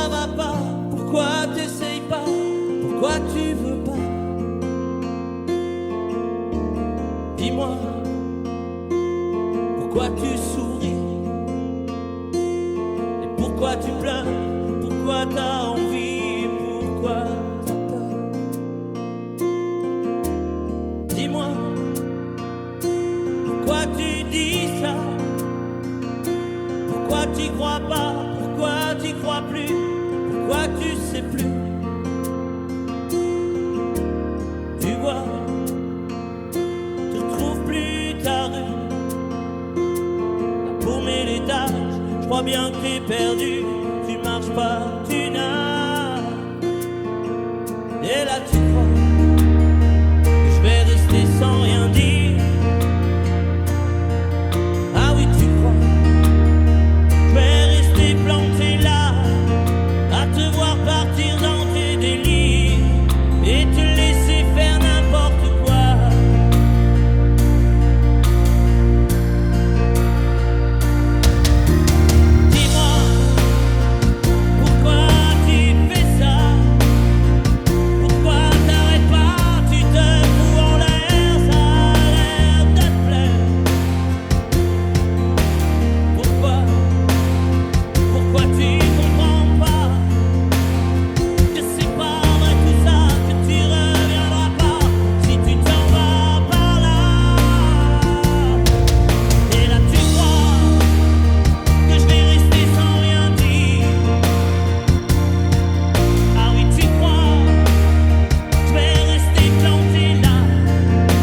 ça va pas? Pourquoi t'essayes pas? Pourquoi tu veux pas? Dis-moi, pourquoi tu souris? Et pourquoi tu pleures? Pourquoi t'as envie? Pourquoi t'as peur? Dis-moi, pourquoi tu dis ça? Pourquoi t'y crois pas? Pourquoi t'y crois plus? Pourquoi tu sais plus? Tu vois, tu retrouves plus ta rue. La paumée l'étage, je crois bien que t'es perdu. Tu marches pas, tu nages. Et là tu crois que je vais rester sans rien dire. Ah oui tu crois, je vais rester planté là, à te voir partir dans tes délires et te laisser faire n'importe quoi. Dis-moi, pourquoi tu fais ça? Pourquoi t'arrêtes pas? Tu te fous en l'air, ça a l'air de te plaire. Pourquoi tu comprends pas que c'est pas vrai tout ça, que tu reviendras pas si tu t'en vas par là? Et là tu crois que je vais rester sans rien dire. Ah oui tu crois, je vais rester planté là,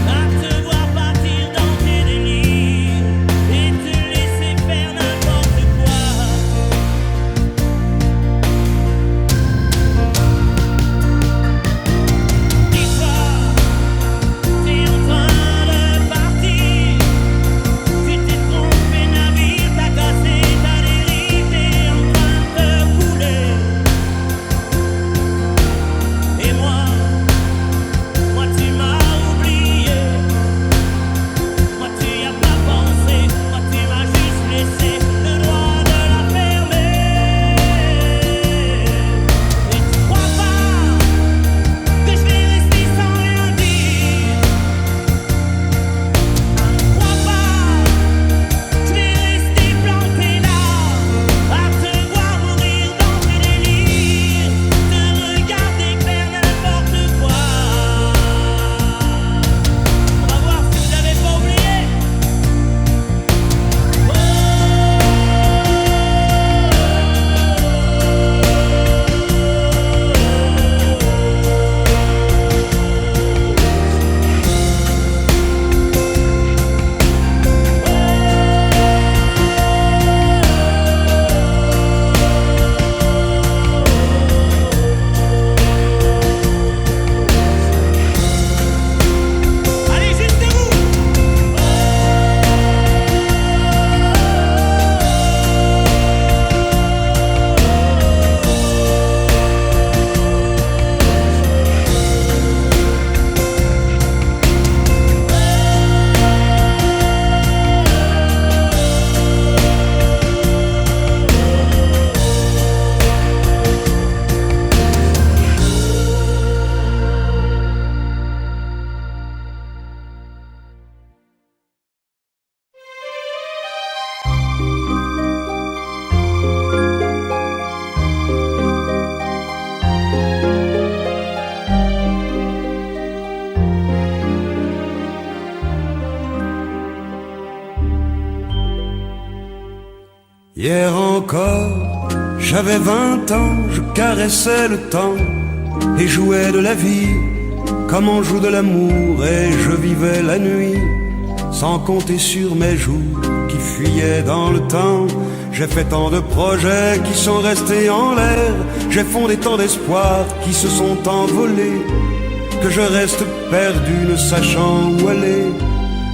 à te voir partir dans tes délires et te laisser faire n'importe quoi. Dis-toi, t'es en train de partir. Tu t'es trompé navire, t'as cassé ta dérive, t'es en train de te couler. Et moi tu m'as oublié. Moi tu y as pas pensé. Moi tu m'as juste laissé le droit de la fermer. Et tu crois pas que je vais rester sans rien dire? Ne crois pas, je vais rester planté là, à te voir mourir dans tes délires, te regarder faire n'importe quoi. On va voir si vous avez pas oublié. Allez, juste vous. Hier encore, j'avais 20 ans, je caressais le temps et jouais de la vie comme on joue de l'amour, et je vivais la nuit sans compter sur mes jours qui fuyaient dans le temps. J'ai fait tant de projets qui sont restés en l'air, j'ai fondé tant d'espoirs qui se sont envolés, que je reste perdu ne sachant où aller,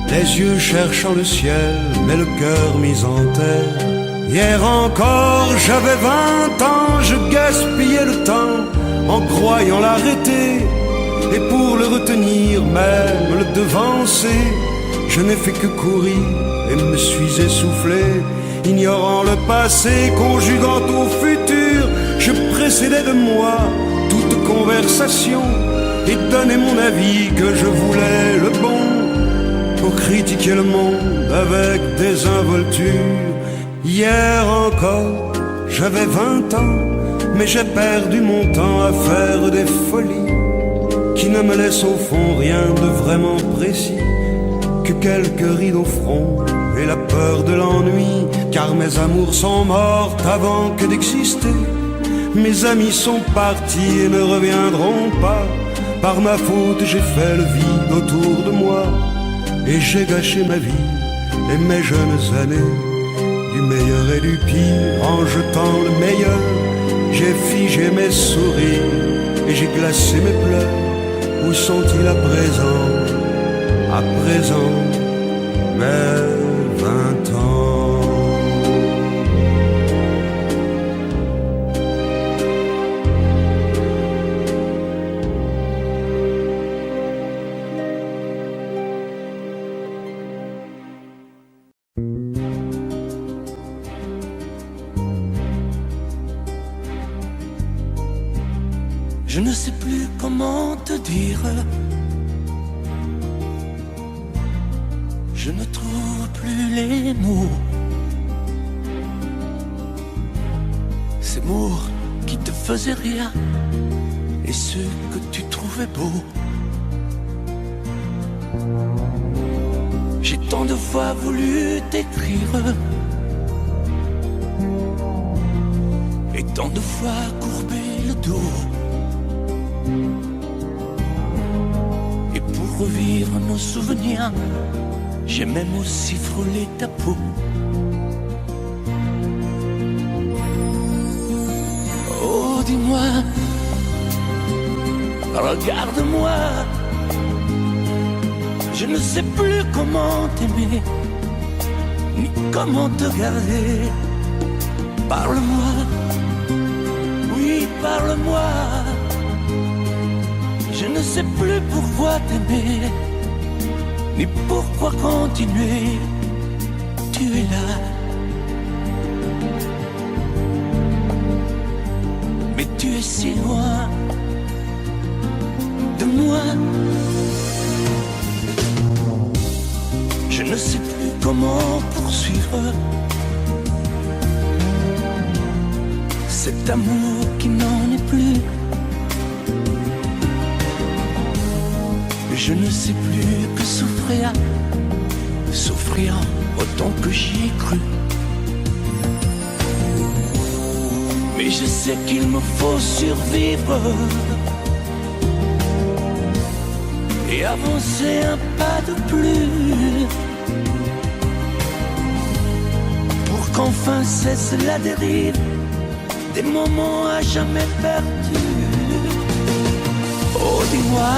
les yeux cherchant le ciel mais le cœur mis en terre. Hier encore, j'avais 20 ans, je gaspillais le temps en croyant l'arrêter, et pour le retenir, même le devancer, je n'ai fait que courir et me suis essoufflé, ignorant le passé, conjuguant au futur. Je décédais de moi toute conversation et donnais mon avis que je voulais le bon, pour critiquer le monde avec désinvolture. Hier encore, j'avais 20 ans, mais j'ai perdu mon temps à faire des folies qui ne me laissent au fond rien de vraiment précis que quelques rides au front et la peur de l'ennui. Car mes amours sont mortes avant que d'exister. Mes amis sont partis et ne reviendront pas. Par ma faute j'ai fait le vide autour de moi, et j'ai gâché ma vie et mes jeunes années. Du meilleur et du pire, en jetant le meilleur, j'ai figé mes sourires et j'ai glacé mes pleurs. Où sont-ils à présent, à présent, mes 20 ans? Je ne sais plus comment te dire. Je ne trouve plus les mots. Ces mots qui te faisaient rire et ceux que tu trouvais beaux. J'ai tant de fois voulu t'écrire et tant de fois courbé le dos. Et pour revivre nos souvenirs, j'ai même aussi frôlé ta peau. Oh, dis-moi, regarde-moi. Je ne sais plus comment t'aimer, ni comment te garder. Parle-moi, oui, parle-moi. Je ne sais plus pourquoi t'aimer, ni pourquoi continuer. Tu es là, mais tu es si loin de moi. Je ne sais plus comment poursuivre cet amour qui n'en est plus. Je ne sais plus que souffrir, souffrir autant que j'y ai cru. Mais je sais qu'il me faut survivre et avancer un pas de plus, pour qu'enfin cesse la dérive des moments à jamais perdus. Oh, dis-moi,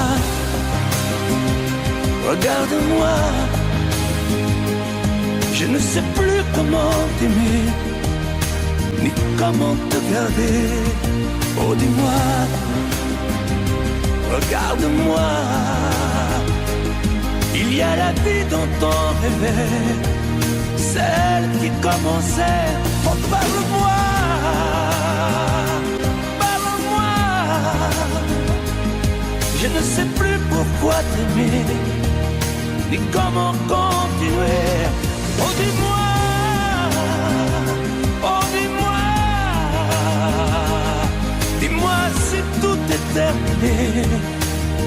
regarde-moi. Je ne sais plus comment t'aimer, ni comment te garder. Oh, dis-moi, regarde-moi. Il y a la vie dont on rêvait, celle qui commençait. Oh, parle-moi, parle-moi. Je ne sais plus pourquoi t'aimer, ni comment continuer. Oh, dis-moi, oh, dis-moi, dis-moi si tout est terminé,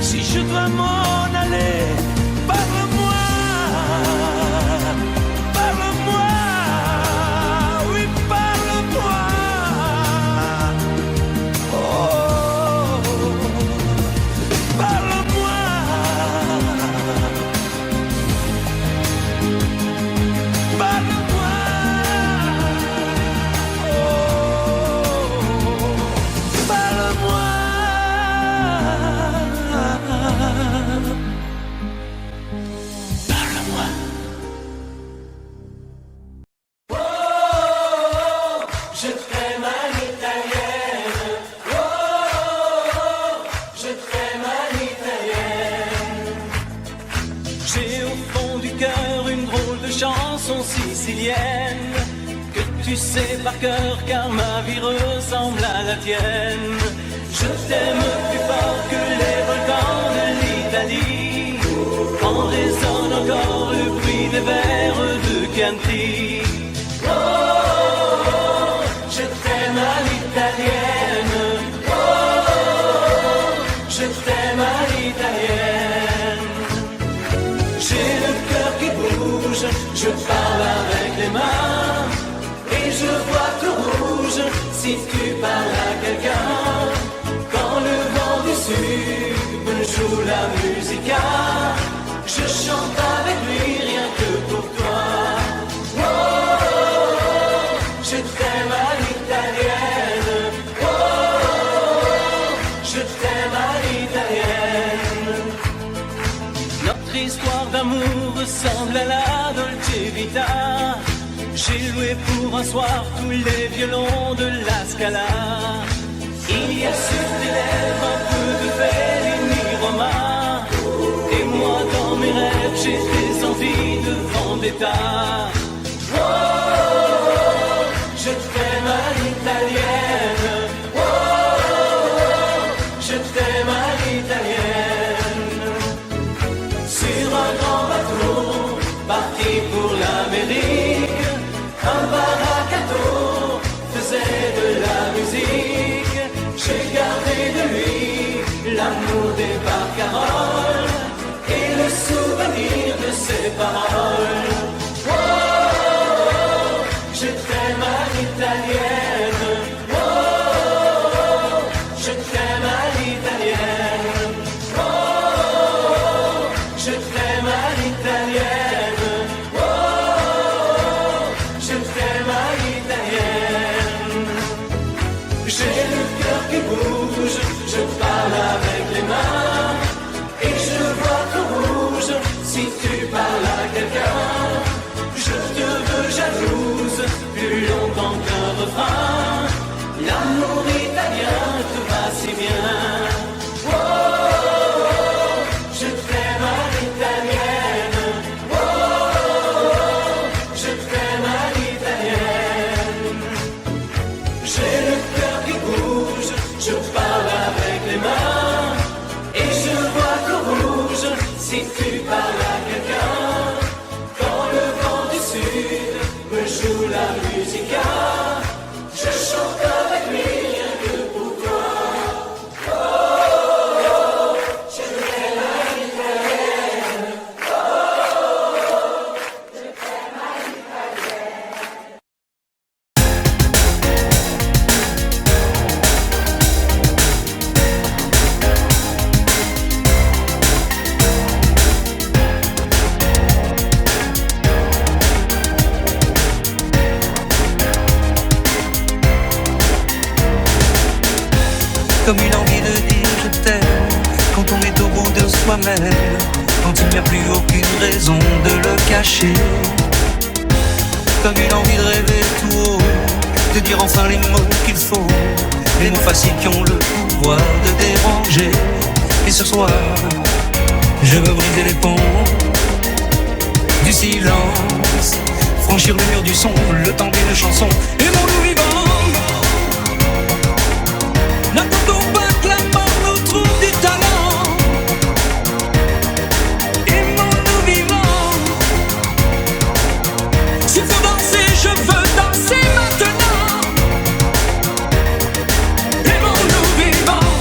si je dois m'en aller. Parle-moi, parle-moi, oui, parle-moi. Oh, parle-moi. Parle-moi. Oh, parle-moi. J'ai au fond du cœur une drôle de chanson sicilienne que tu sais par cœur car ma vie ressemble à la tienne. Je t'aime plus fort que les volcans de l'Italie. En résonne encore le bruit des vers de Chianti. Oh, je t'aime à l'italienne. Oh, je t'aime à l'italienne. J'ai le cœur qui bouge, je parle avec les mains. Et je vois tout rouge si tu parles à quelqu'un. Quand le vent du sud me joue la musica, je chante avec lui rien que pour toi. Oh, je t'aime à l'italienne. Oh, je t'aime à l'italienne. Notre histoire d'amour ressemble à la Dolce Vita. J'ai loué pour un soir tous les violons de la Scala. Il y a sur tes lèvres un peu de Fellini Roma. Et moi dans mes rêves j'ai des envies de vendetta. Oh, je t'aime à l'italienne. Oh, je t'aime à l'italienne. Sur un grand bateau parti pour l'Amérique, un baracato faisait de la musique. J'ai gardé de lui l'amour des barcaroles et le souvenir de ses paroles. Oh, je t'aime à l'italienne. Oh, je t'aime à l'italienne. Oh, je t'aime à l'italienne. Oh, je t'aime à l'italienne. J'ai le cœur qui bouge, je parle avec les mains. Et je vois tout rouge si tu parles à quelqu'un. Je te veux jalouse plus longtemps qu'un refrain. L'amour italien te va si bien. Oh, je t'aime à l'italienne. Oh, je t'aime à l'italienne. J'ai le cœur qui bouge, je parle avec les mains. Et je vois tout rouge si tu parles à quelqu'un. Quand le vent du sud me joue la musica, je chante avec lui rien que pour toi. Oh, je t'aime à l'italienne. Oh, je t'aime à l'italienne. Comme une envie de dire je t'aime quand on est au bout de soi-même, quand il n'y a plus aucune raison de le cacher. Comme une envie de rêver tout haut, de dire enfin les mots qu'il faut, les mots faciles qui ont le pouvoir de déranger. Et ce soir, je veux briser les ponts du silence, franchir le mur du son, le temps d'une chanson. Aimons-nous vivants. N'attendons pas que la mort nous trouve du talent. Aimons-nous vivants. S'il faut danser, je veux danser maintenant. Aimons-nous vivants.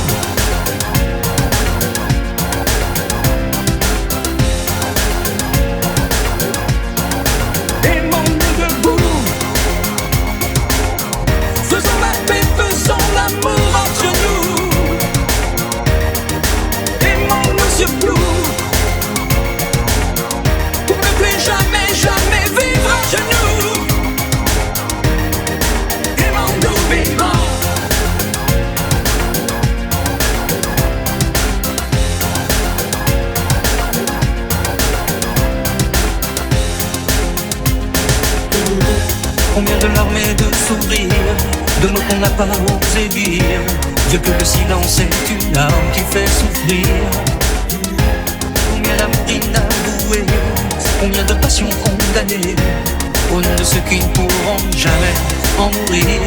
Aimons-nous debout. Faisons la paix, faisons l'amour. Pour ne plus jamais, jamais vivre à genoux. Aimons-nous vivants. Combien de larmes et de sourires, de mots qu'on n'a pas osé dire. Dieu que le silence est une arme qui fait souffrir. Combien d'amour inavoué, combien de passions condamnées, au nom de ceux qui ne pourront jamais en mourir.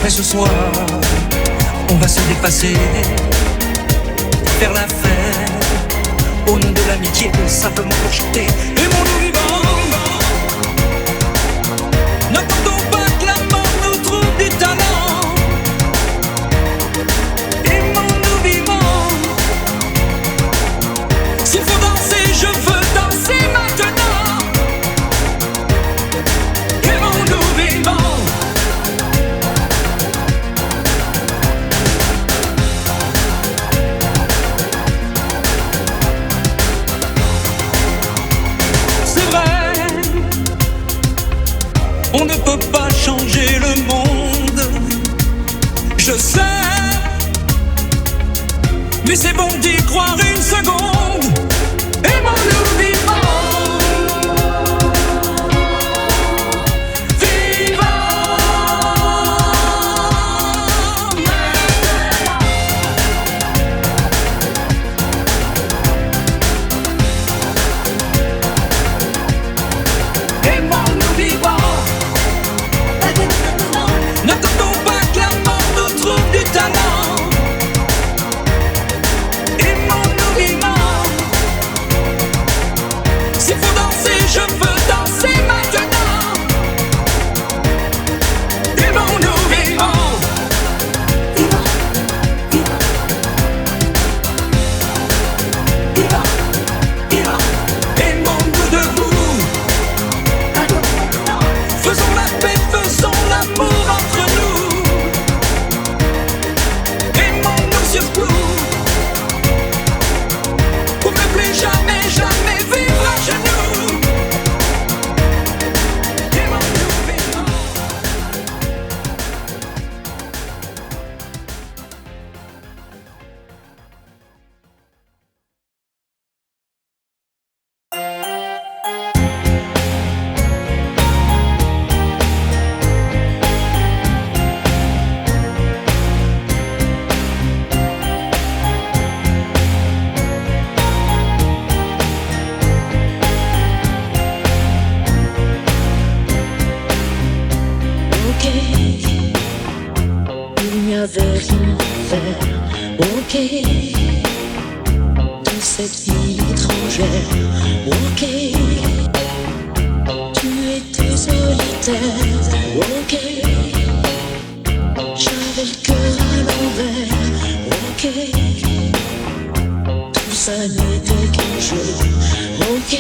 Mais ce soir, on va se dépasser, faire la fête, au nom de l'amitié, simplement pour chanter. Aimons-nous vivants, n'attendons pas que la mort nous trouve du talent. Aimons-nous vivants, s'il faut danser, je veux danser maintenant. Aimons-nous vivants. On ne peut pas changer le monde, je sais, mais c'est bon d'y croire une seconde. Aimons-nous vivants, aimons-nous vivants. N'attendons pas que la mort nous trouve du talent. Aimons-nous vivants. S'il faut danser, je veux danser maintenant. Aimons-nous vivants. Aimons-nous debout. Faisons la paix, faisons l'amour entre nous. Aimons-nous surtout, pour ne plus jamais, jamais vivre à genoux. Aimons-nous vivants. Ok, il n'y avait rien à faire. Ok, dans cette ville étrangère. Ok, tu étais solitaire. Ok, j'avais le cœur à l'envers. Ok, tout ça n'était qu'un jeu. Ok,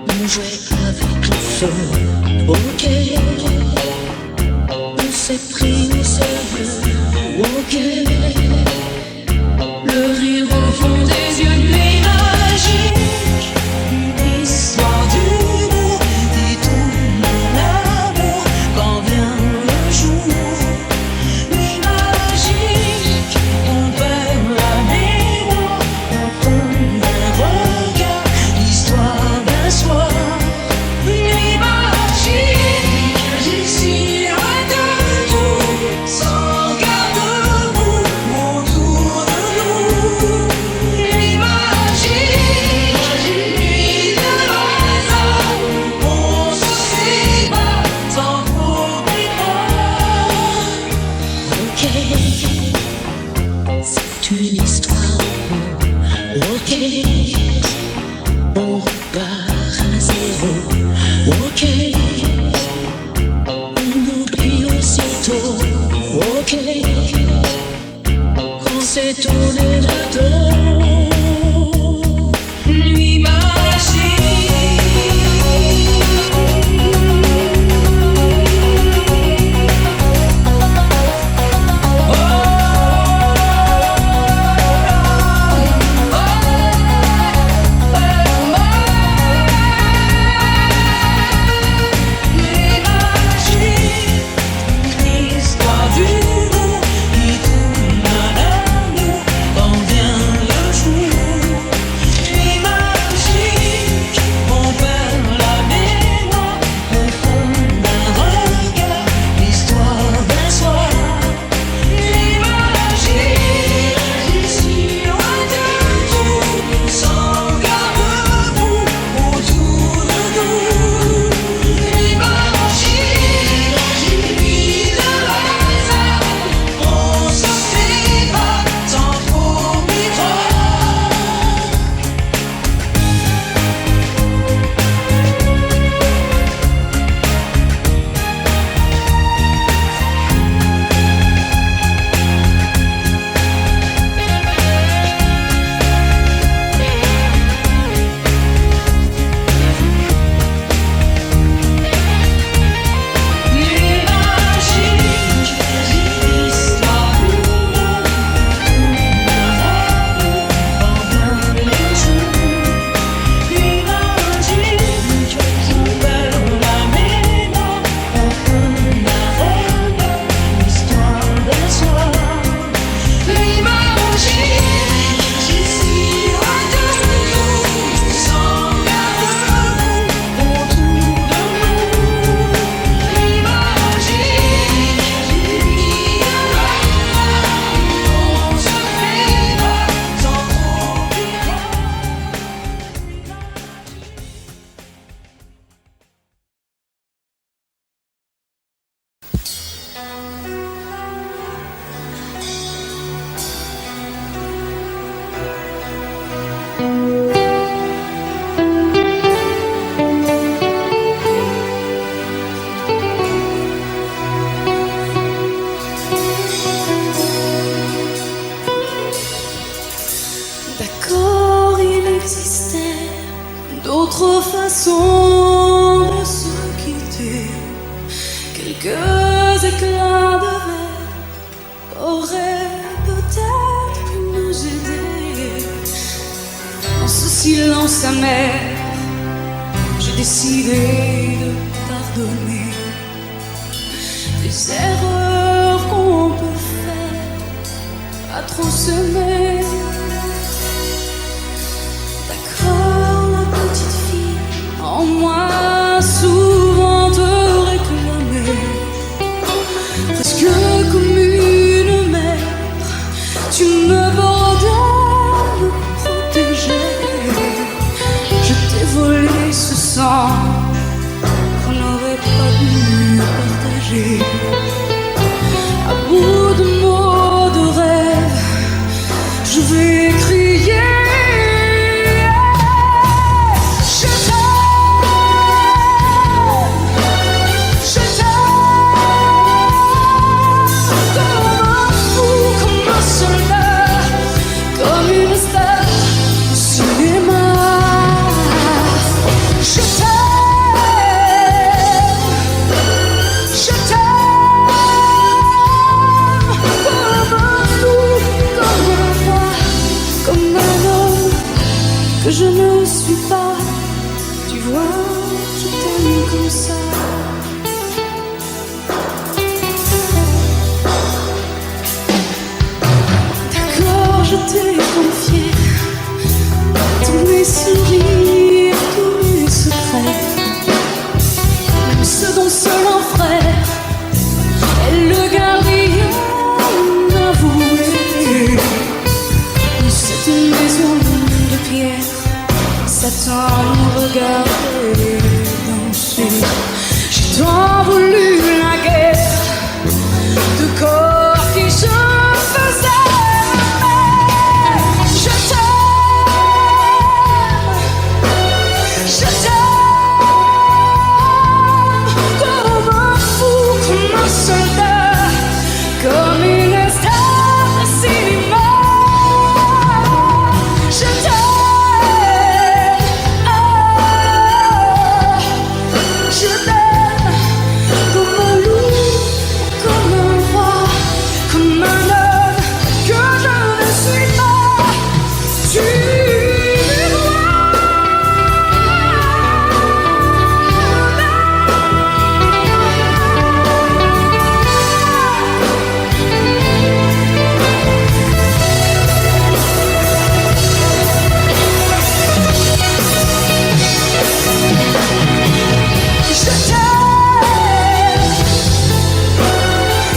on jouait avec le feu. Ok, on s'est pris au sérieux. Ok, le rire au fond des yeux, nuit magique, une histoire d'humour et tout mon amour quand vient le jour. Nuit magique, on perd la mémoire, on tombe un regard, l'histoire d'un soir. Nuit magique, j'excite de tout, sans garde-boue, autour de nous. Nuit magique, nuit de hasard, on se sépare sans problème. Ok, c'est une histoire d'amour. Ok, on repart à zéro. Ok, on oublie aussitôt. Ok, quand c'est tourné de dos. Nuit magique. façon de se quitter. Quelques éclats de verre auraient peut-être pu nous aider. Dans ce silence amer, j'ai décidé de pardonner des erreurs qu'on peut faire à trop s'aimer. D'accord, la petite fille en moi souvent te réclamait, presque comme une mère, tu me bordais, me protégeais. Je t'ai volé ce sang qu'on n'aurait pas dû partager. À bout de mots, de rêves, je vais crier. Je t'aime, comme un fou, comme un soldat, comme une star au cinéma. Je t'aime, comme un fou, comme un roi, comme un homme que je ne suis pas. Tu vois, je t'aime comme ça. D'accord, je t'ai confié tous mes sourires, tous mes secrets, même ceux dont seul un frère est le gardien avoué. Cette maison de pierre, Satan nous regardait danser. J'ai tant voulu la guerre de corps qui se faisaient aimer. Je t'aime, comme un fou, comme un soldat, comme une star de cinéma. Je t'aime, je t'aime, comme un loup, comme un roi, comme un homme que je ne suis pas. Tu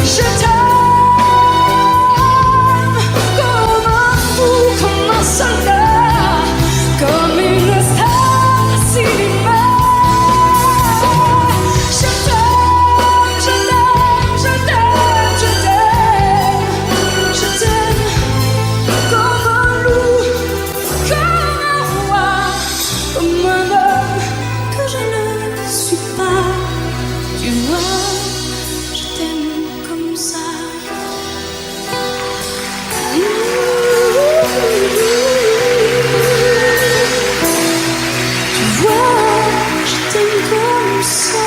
je t'aime, comme un fou, comme un soldat, comme une star de cinéma. Je t'aime, je t'aime, je t'aime, je t'aime, je t'aime, comme un loup, comme un roi, comme un homme que je ne suis pas. Tu vois, je t'aime comme ça. Tu vois, je t'aime comme ça.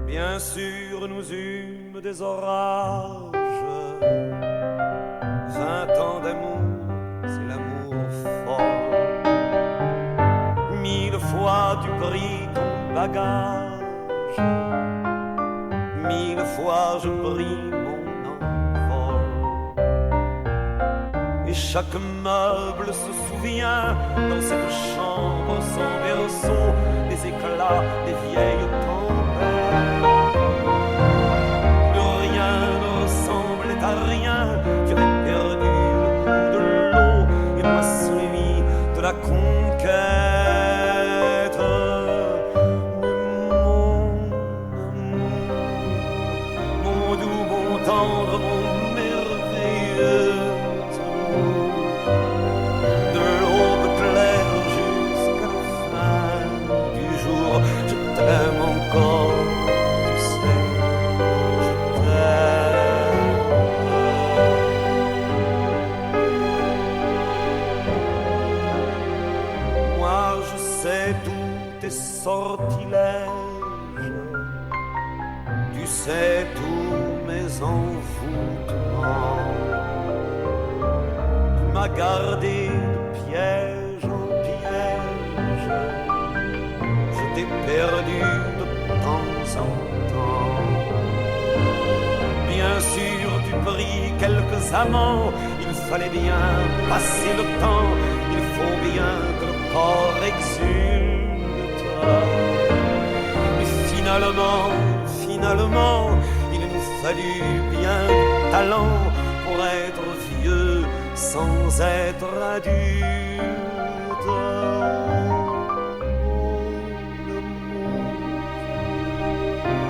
Bien sûr, nous eûmes des orages. 20 ans d'amour, c'est l'amour fort. 1000 fois tu pris ton bagage. 1000 fois je pris mon envol. Et chaque meuble se souvient dans cette chambre sans berceau des éclats des vieilles tempêtes. Plus rien ne ressemblait à rien. Tu avais perdu le goût de l'eau et moi celui de la conquête. Mais mon amour, mon doux, mon tendre, mon merveilleux amour, envoûtement. Tu m'as gardé de piège en piège, je t'ai perdu de temps en temps. Bien sûr, tu pris quelques amants, il fallait bien passer le temps, il faut bien que le corps exulte. Mais finalement, il nous fallut bien du talent pour être vieux sans être adulte.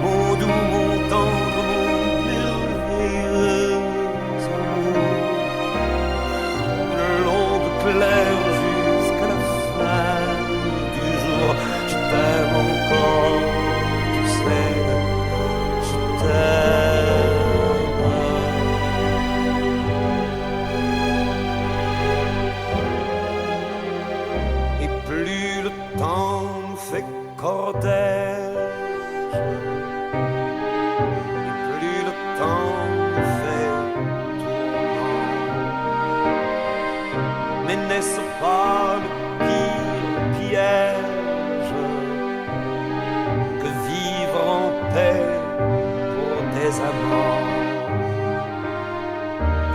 Mon doux, mon tendre, mon merveilleux amour, une longue claire jusqu'à la fin du jour. Je t'aime encore, tu sais, je t'aime. Et plus le temps nous fait cortège, et plus le temps nous fait tourment. Mais n'est-ce pas le pire piège que vivre en paix pour des amants?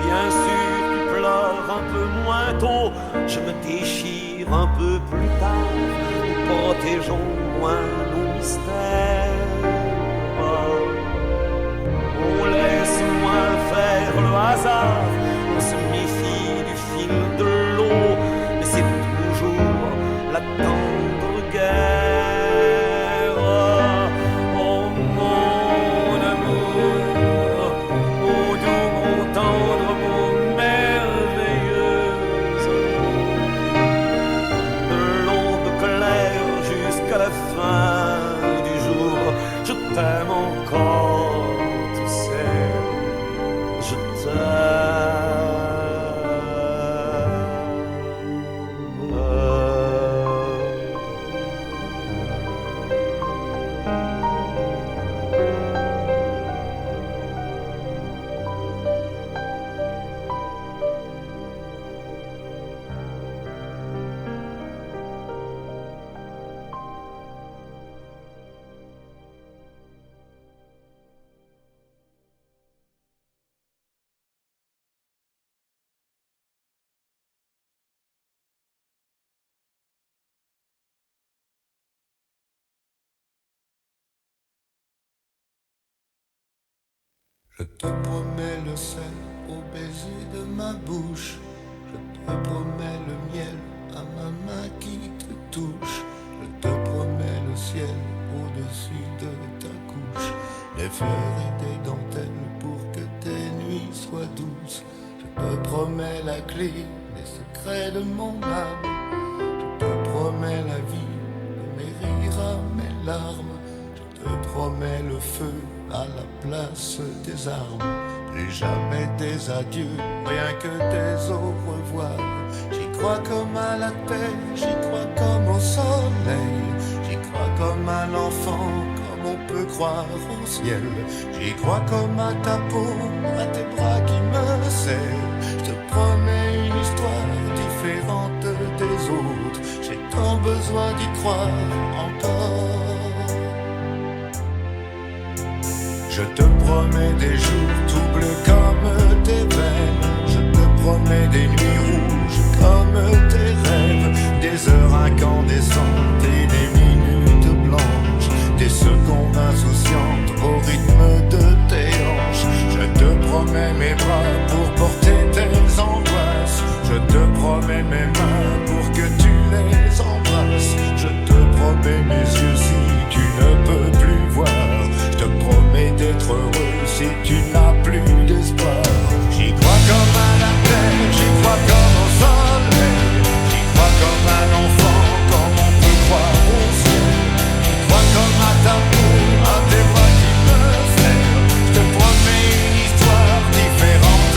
Bien sûr, tu pleures un peu moins tôt, je me déchire un peu plus tard. Nous protégeons moins nos mystères. On laisse moins faire le hasard, on se méfie du fil de l'eau, mais c'est toujours la tendre guerre. Oh mon amour, mon doux, mon tendre, mon merveilleux amour, de l'aube claire jusqu'à la fin du jour, je t'aime encore, tu sais, je Je te promets le sel au baiser de ma bouche. Je te promets le miel à ma main qui te touche. Je te promets le ciel au-dessus de ta couche. Des fleurs et des dentelles pour que tes nuits soient douces. Je te promets la clé des secrets de mon âme. Je te promets la vie de mes rires à mes larmes. Je te promets le feu à la place des armes. Plus jamais des adieux, rien que des au revoir. J'y crois comme à la terre, j'y crois comme au soleil. J'y crois comme à l'enfant, comme on peut croire au ciel. J'y crois comme à ta peau, à tes bras qui me serrent. Je te promets une histoire différente des autres. J'ai tant besoin d'y croire encore. Je te promets des jours tout bleus comme tes veines. Je te promets des nuits rouges comme tes rêves. Des heures incandescentes et des minutes blanches. Des secondes insouciantes au rythme de tes hanches. Je te promets mes bras pour porter tes angoisses. Je te promets mes mains pour que tu les embrasses. Je te promets mes yeux si tu ne peux plus voir. Je te promets d'être heureux si tu n'as plus d'espoir. J'y crois comme à la terre, j'y crois comme au soleil. J'y crois comme un enfant, comme on peut croire au ciel. J'y crois comme à ta peau, à tes bras qui me serrent. Je te promets une histoire différente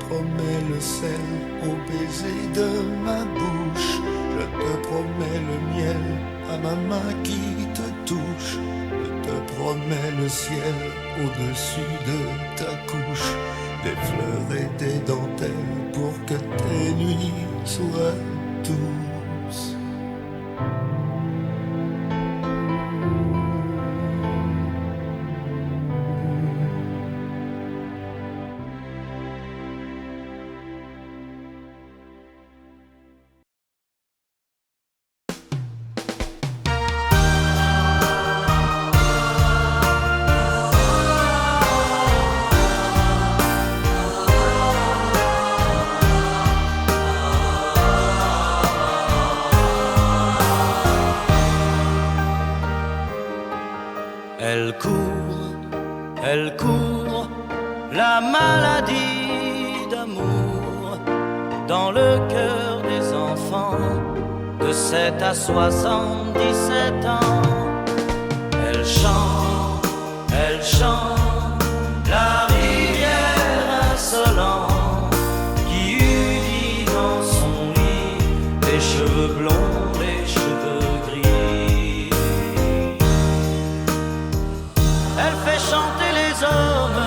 promets le sel au baiser de ma bouche. Je te promets le miel à ma main qui te touche. Je te promets le ciel au-dessus de ta couche. Des fleurs et des dentelles pour que tes nuits soient douces. Elle court, la maladie d'amour dans le cœur des enfants de 7 à 77 ans. Elle chante, la rivière insolente qui unit dans son lit les cheveux blonds, les cheveux gris. Elle fait chanter les hommes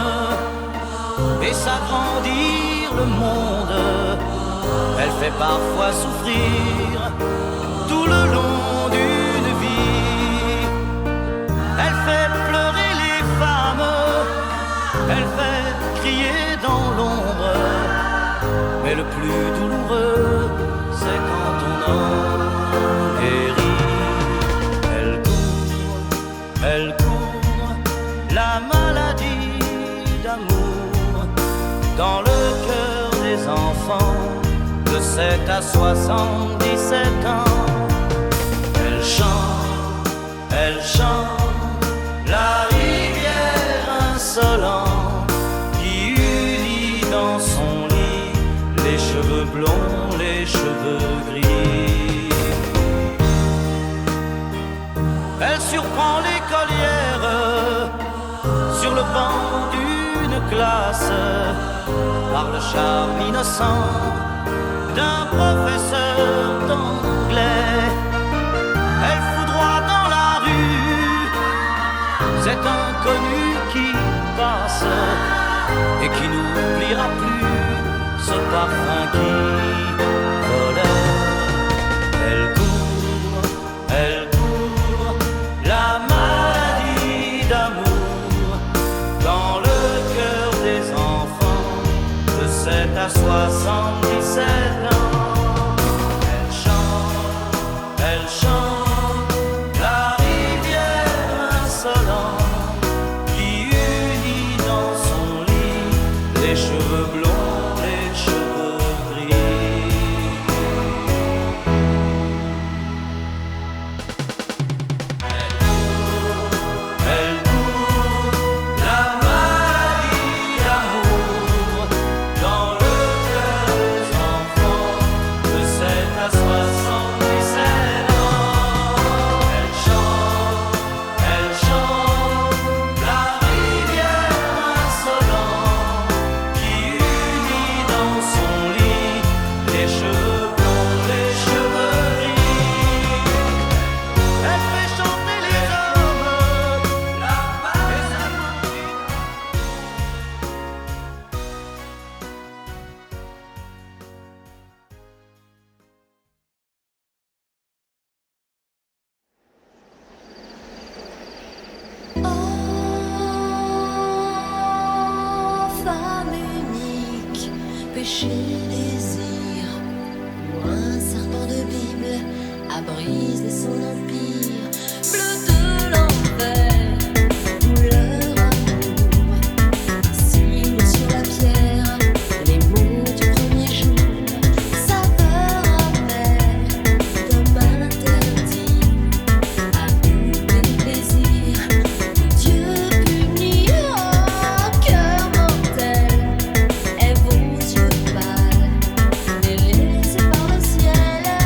et s'agrandir le monde. Elle fait parfois souffrir tout le long d'une vie. Elle fait pleurer les femmes, elle fait crier dans l'ombre. Mais le plus douloureux, c'est quand on en guérit. Elle court, la maladie d'amour dans le cœur des enfants de 7 à 77 ans. Elle chante, la rivière insolente qui unit dans son lit les cheveux blonds, les cheveux gris. Elle surprend l'écolière sur le banc d'une classe par le charme innocent d'un professeur d'anglais. Elle foudroie dans la rue cet inconnu qui passe et qui n'oubliera plus ce parfum qui volait. Elle court, la maladie d'amour dans le cœur des enfants de 7 à 77 ans. Elle chante, la rivière insolente qui unit dans son lit les cheveux blonds, les cheveux gris. Elle court, la maladie d'amour dans le cœur des enfants de 7 à 77 ans. Elle chante, la rivière insolente qui unit dans son lit les cheveux blonds, les cheveux gris. Elle fait chanter les hommes, la maladie. Oh, femme unique, péché, désir, ou un serpent de Bible à briser son empire, bleu de l'enfer, douleur, amour, signe sur la pierre, les mots du premier jour, saveur amère, d'homme à l'interdit, amour et plaisir, Dieu punit au cœur mortel, et vos yeux pâles, délaissés par le ciel, la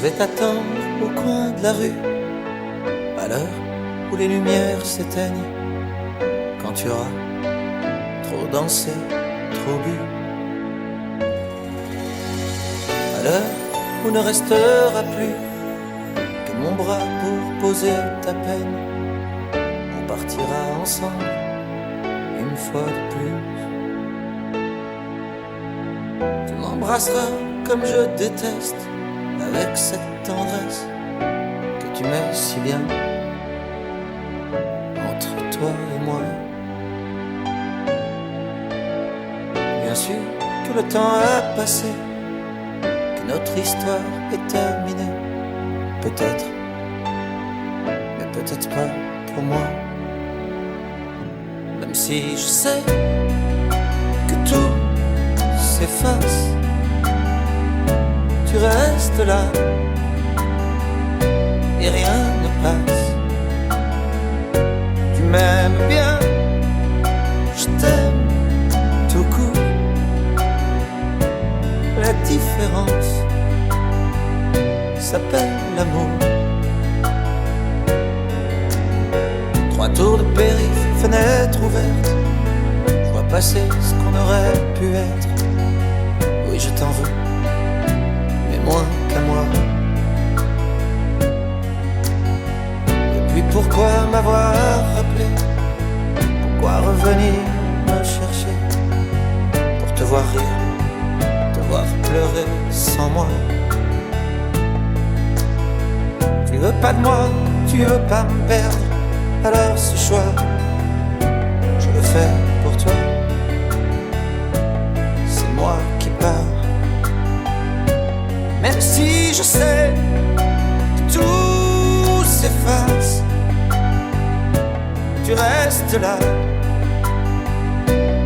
Je vais t'attendre au coin de la rue, à l'heure où les lumières s'éteignent, quand tu auras trop dansé, trop bu. À l'heure où ne restera plus que mon bras pour poser ta peine, on partira ensemble une fois de plus. Tu m'embrasseras comme je déteste, avec cette tendresse que tu mets si bien entre toi et moi. Bien sûr que le temps a passé, que notre histoire est terminée. Peut-être, mais peut-être pas pour moi. Même si je sais que tout s'efface, tu restes là et rien ne passe. Tu m'aimes bien, je t'aime tout court. La différence s'appelle l'amour. 3 tours de périph', fenêtre ouverte, je vois passer ce qu'on aurait pu être. Oui, je t'en veux, mais moins qu'à moi. Et puis pourquoi m'avoir rappelé? Pourquoi revenir me chercher? Pour te voir rire, te voir pleurer sans moi. Tu veux pas de moi, tu veux pas me perdre. Alors ce choix, je le fais pour toi. C'est moi qui pars. Même si je sais que tout s'efface, tu restes là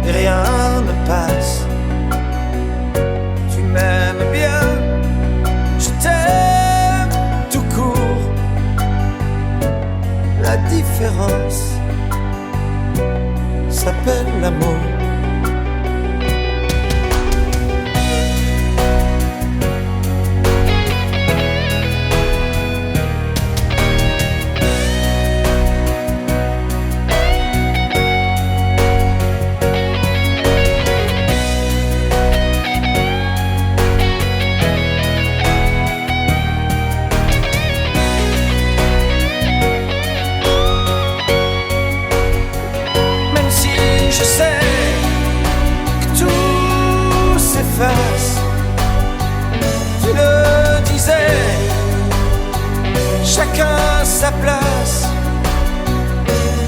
et rien ne passe. Tu m'aimes bien, je t'aime tout court. La différence s'appelle l'amour. Je sais que tout s'efface. Tu le disais, chacun sa place.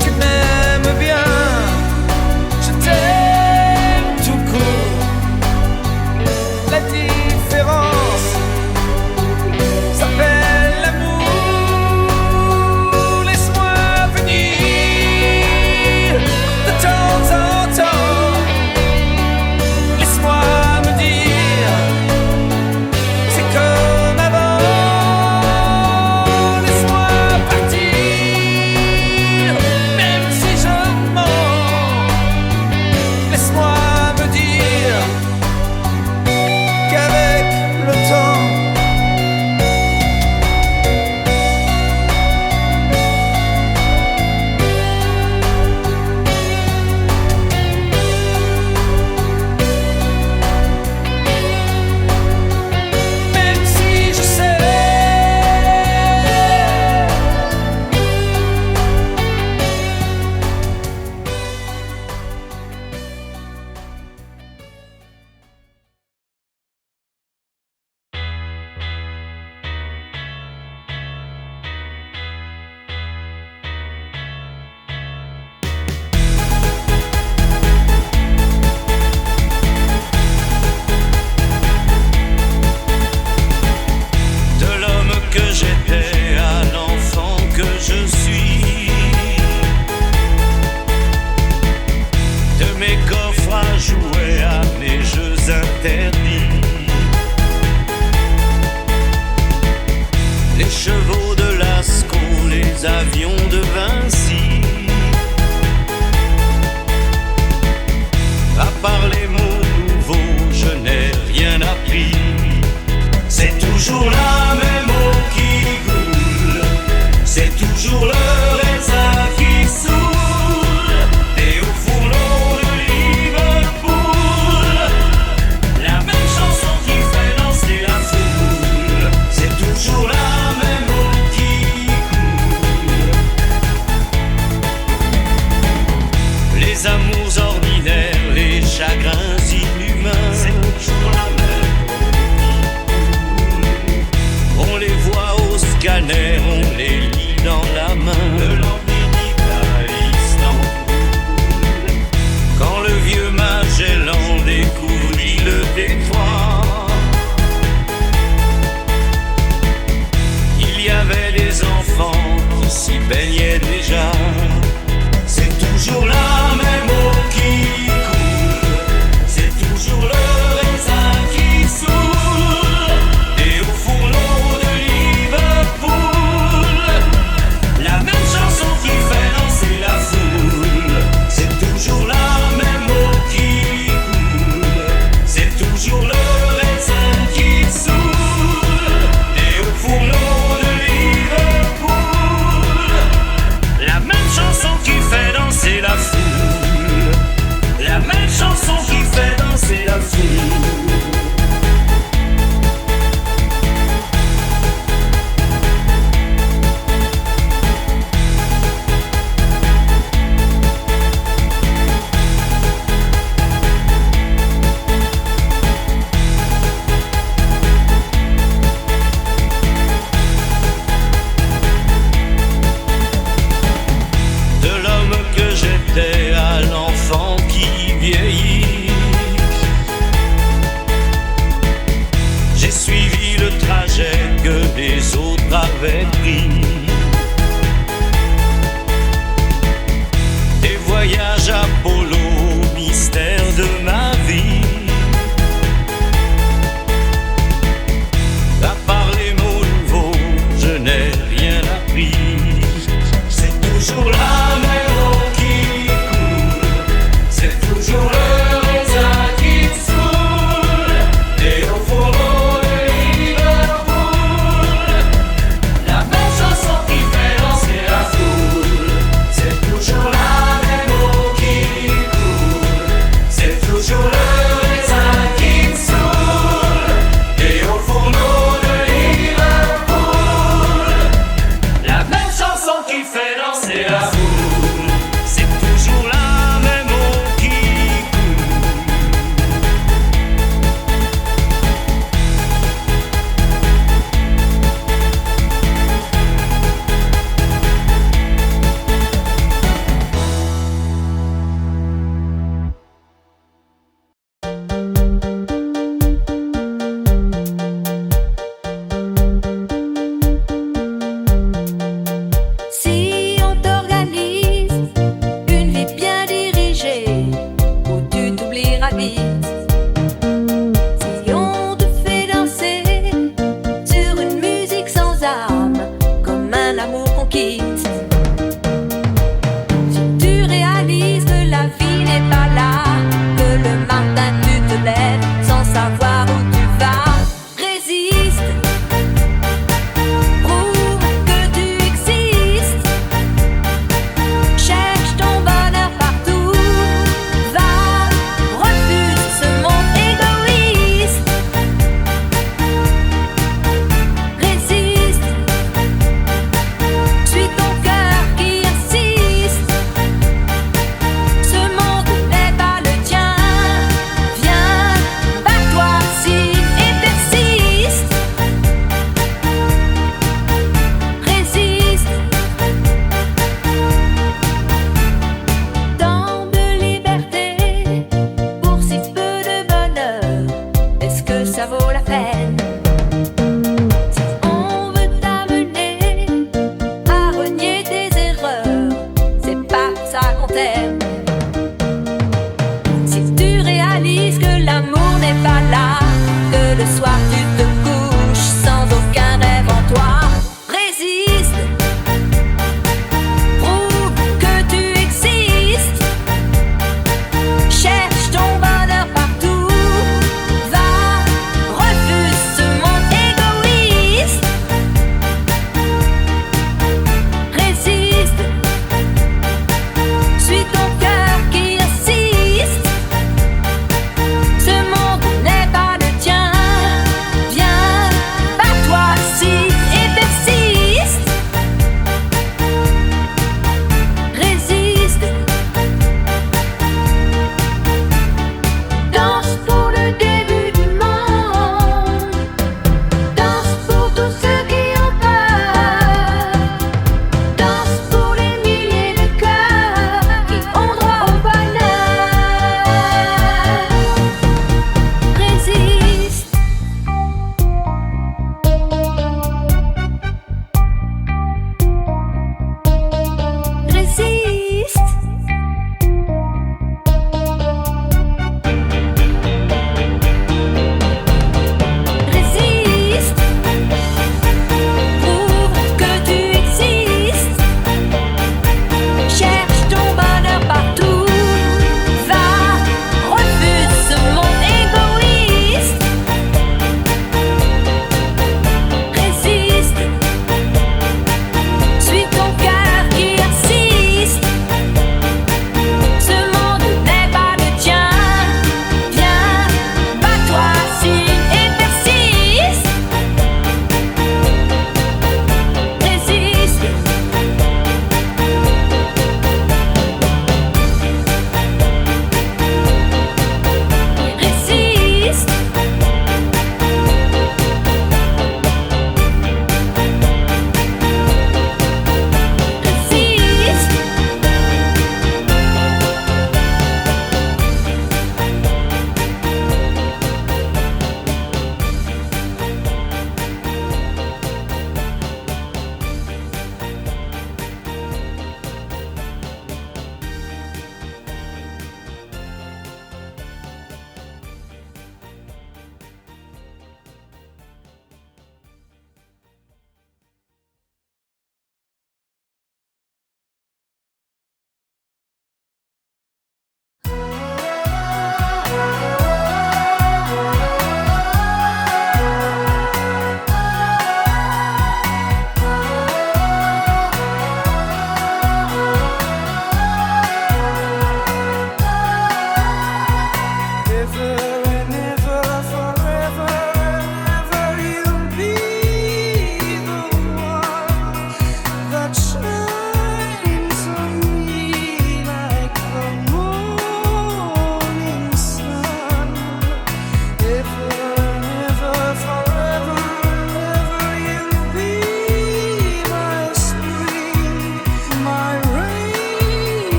Tu m'aimes bien, je t'aime tout court. La différence s'appelle l'amour. Laisse-moi venir de temps en temps. Laisse-moi me dire, c'est comme avant. Laisse-moi partir, même si je mens. Laisse-moi me dire qu'avec le temps, même si je sais de l'homme que j'étais à l'enfant que je suis, de mes coffres à jouer à mes jeux interdits, les chevaux de Lascaux, les avions de Vinci. À part les mots nouveaux, je n'ai rien appris. C'est toujours la même toujours la même eau qui coule, c'est toujours le raisin qui te saoule. Et au fond de Liverpool, la même chanson qui fait danser la foule, c'est toujours la même eau qui coule, c'est toujours le raisin qui te saoule. Et au fond de Liverpool, la même chanson qui fait danser la foule.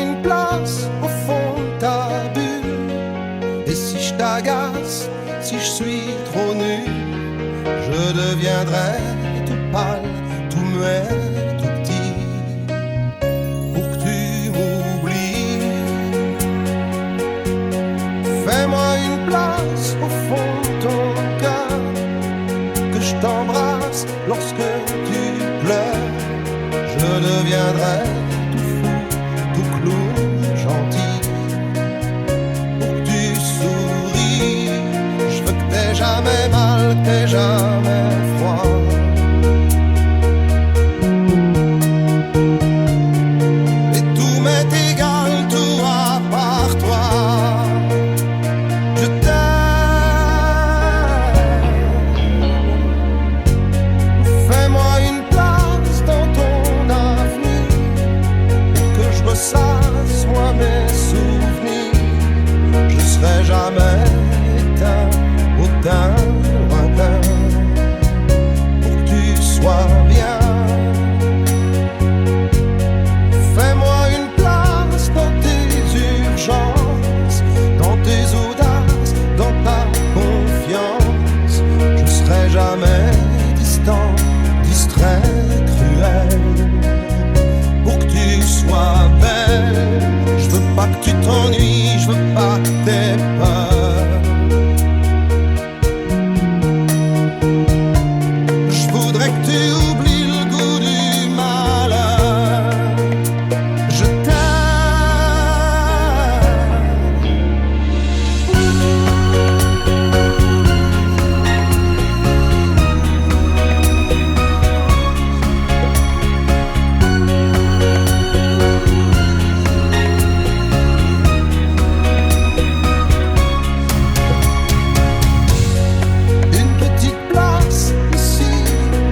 une place au fond de ta bulle. Et si je t'agace, si je suis trop nu, je deviendrai tout pâle, tout muet, tout petit, pour que tu m'oublies. Fais-moi une place au fond de ton cœur, que je t'embrasse lorsque tu pleures. Je deviendrai tout fou, tout clown, gentil, pour que tu souris. Je veux que t'aies jamais mal, que t'aies jamais froid. Et tout m'est égal, tout à part toi. Je t'aime. Fais-moi une place dans ton avenir, que je ressasse moi mes souvenirs. Je serai jamais éteint, autant lointain, pour que tu sois bien. Fais-moi une place dans tes urgences, dans tes audaces, dans ta confiance. Je serai jamais distant, distrait, cruel, pour que tu sois belle. Je veux pas que tu t'ennuies, je veux pas que t'aies peur. Je voudrais que tu oublies le goût du malheur. Je une petite place ici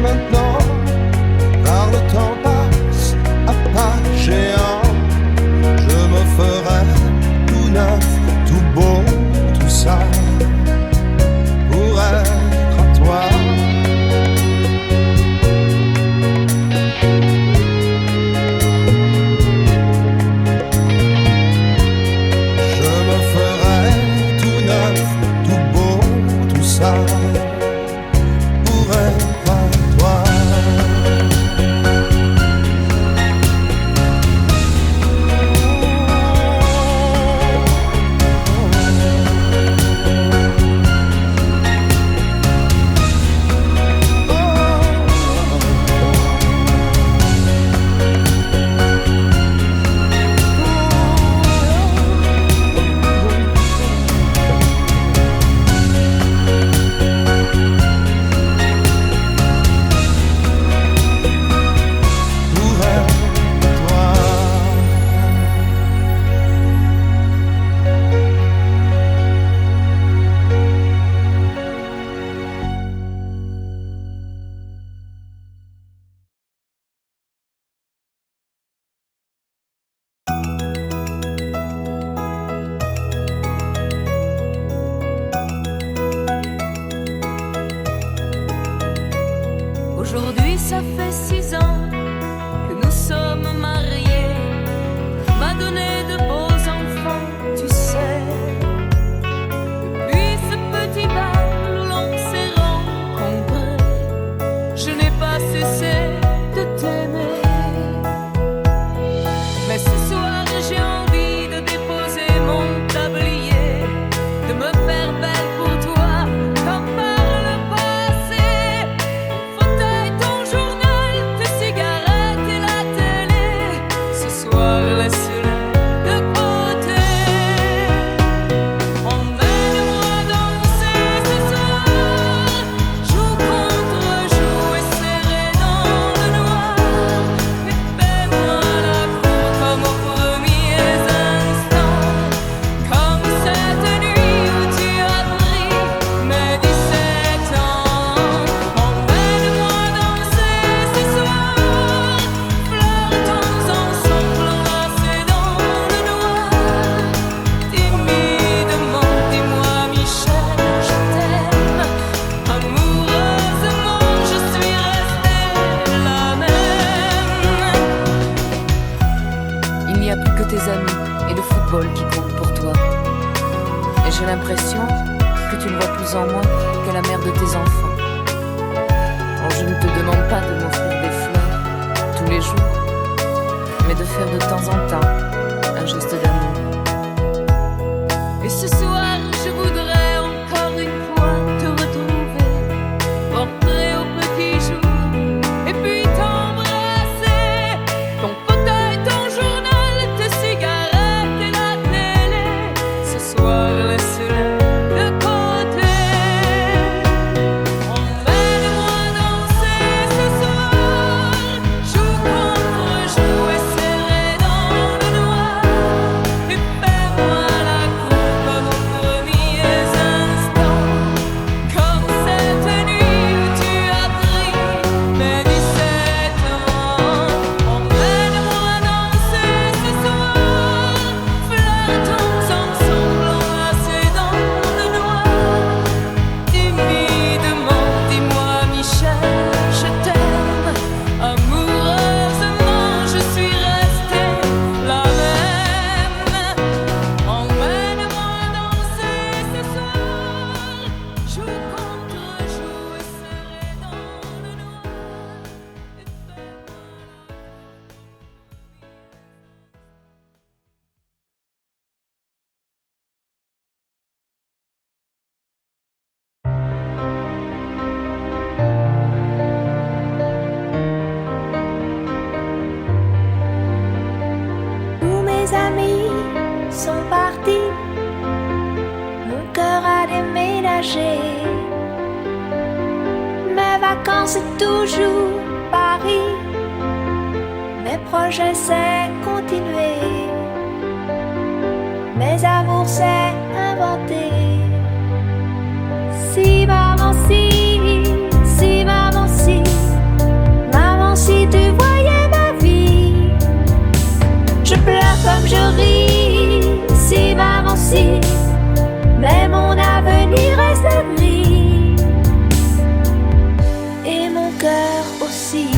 maintenant, car le temps passe à pas géant. Je me ferai tout neuf, tout beau, tout ça, pour être à toi. Je me ferai tout neuf, tout beau, tout ça, pour être à toi. Pour être toi. Aujourd'hui, ça fait 6 ans que nous sommes mariés. M'a donné de beaux enfants, tu sais. Depuis ce petit bal où l'on s'est rencontrés, je n'ai pas cessé de t'aimer. Mais ce soir, j'ai envie de déposer mon tablier, de me faire belle pour toi, comme par le passé. Fauteuil, ton journal, tes cigarettes et la télé. Ce soir, laisse-les de côté. Emmène-moi danser ce soir, joue contre joue et serré dans football qui compte pour toi. Et j'ai l'impression que tu ne vois plus en moi que la mère de tes enfants. Oh, je ne te demande pas de m'offrir des fleurs tous les jours, mais de faire de temps en temps un geste d'amour. Et ce soir, je voudrais encore une fois te retrouver, porter au petit jour, et puis t'embrasser. Ton fauteuil, ton journal, tes cigarettes et la télé, ce soir, laisse-les de côté. Emmène-moi danser ce soir, joue contre joue et serré dans le noir, et fais-moi la cour comme aux premiers instants, comme cette nuit où tu as pris mes 17 ans. Emmène-moi danser ce soir, flirtons ensemble enlacés dans le noir. Timidement, dis-moi Michel, je t'aime. Amoureusement, je suis restée la même. Emmène-moi danser ce soir, joue contre joue et serré dans le noir, et fais-moi Tous mes amis sont partis, mon cœur a déménagé. Mes vacances c'est toujours Paris, mes projets c'est continuer, mes amours c'est inventer. Si maman si tu voyais ma vie, je pleure comme je ris. Si maman si, mais mon avenir reste gris, et mon cœur aussi.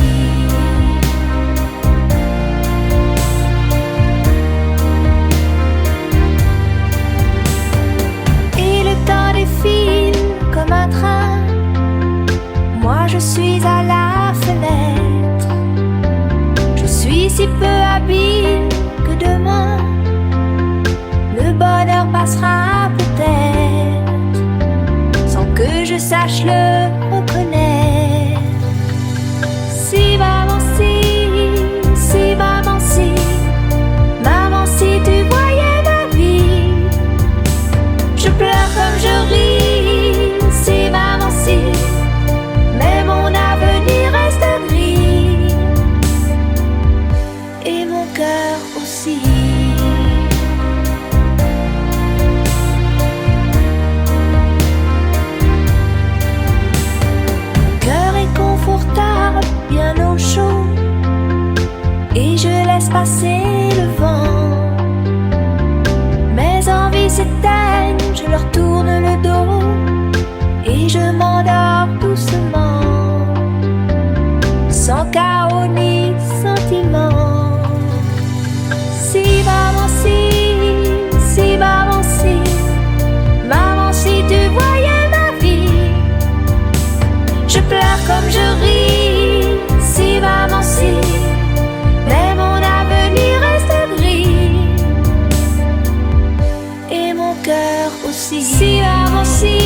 Et le temps défile comme un train, moi je suis à la fenêtre. Je suis si peu habile que demain le bonheur passera peut-être, sans que je sache le reconnaître. Si maman si tu voyais ma vie, je pleure comme je ris. Si maman si, mais mon avenir reste gris, et mon cœur aussi. Mon cœur est confortable, bien au chaud, et je laisse passer le vent. Mes envies s'éteignent, je leur tourne le dos, et je m'endors doucement, sans chaos ni sentiment. Si maman si tu voyais ma vie, je pleure comme je ris. Si maman si, mais mon avenir reste gris, et mon cœur aussi. Si maman si,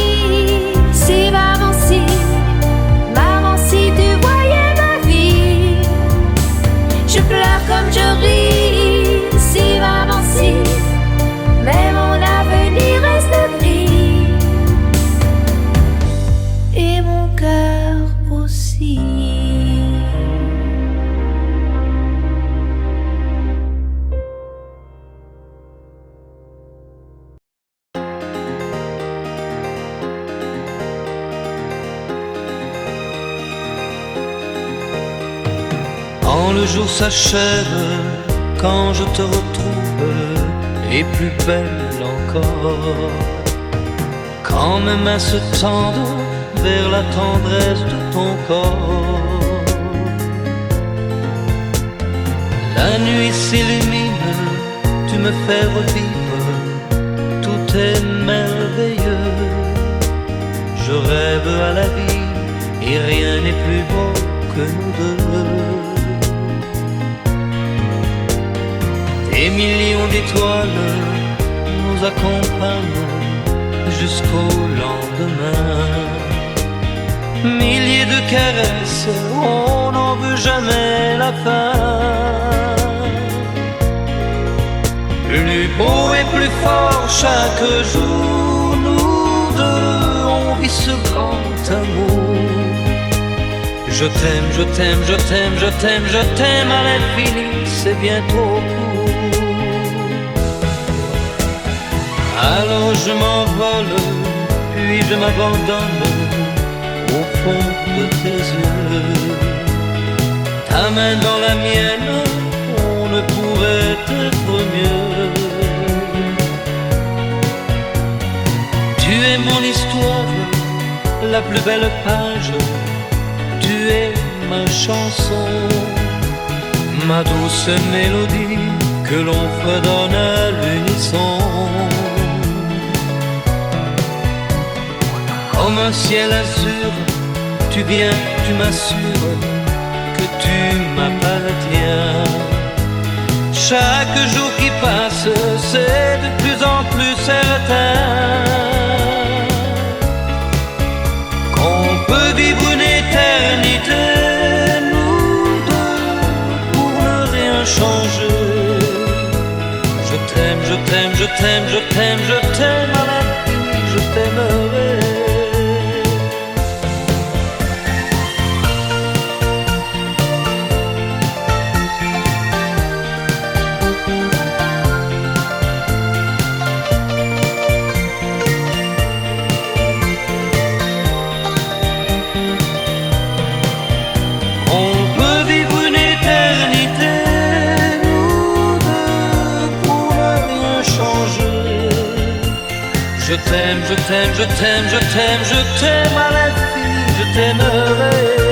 maman si tu voyais ma vie, je pleure comme je ris. Si maman si, mais mon avenir reste gris, et mon cœur aussi. Quand le jour s'achève, quand je te retrouve, et plus belle encore, quand mes mains se tendent vers la tendresse de ton corps, la nuit s'illumine, tu me faire vivre, tout est merveilleux. Je rêve à la vie et rien n'est plus beau que nous deux. Des millions d'étoiles nous accompagnent jusqu'au lendemain. Milliers de caresses, on n'en veut jamais la fin. Plus beau et plus fort chaque jour, nous deux, on vit ce grand amour. Je t'aime, je t'aime, je t'aime, je t'aime, je t'aime à l'infini, c'est bien trop court. Alors je m'envole, puis je m'abandonne au fond de tes yeux. Ta main dans la mienne, on ne pourrait être mieux. Tu es mon histoire, la plus belle page. Tu es ma chanson, ma douce mélodie que l'on fredonne à l'unisson. Comme un ciel azur, tu viens, tu m'assures que tu m'appartiens. Chaque jour qui passe, c'est de plus en plus certain qu'on peut vivre une éternité, nous deux, pour ne rien changer. Je t'aime, je t'aime, je t'aime, je t'aime, je t'aime à l'infini, je t'aimerai. Je t'aime, je t'aime, je t'aime, je t'aime, je t'aime à l'infini, je t'aimerai.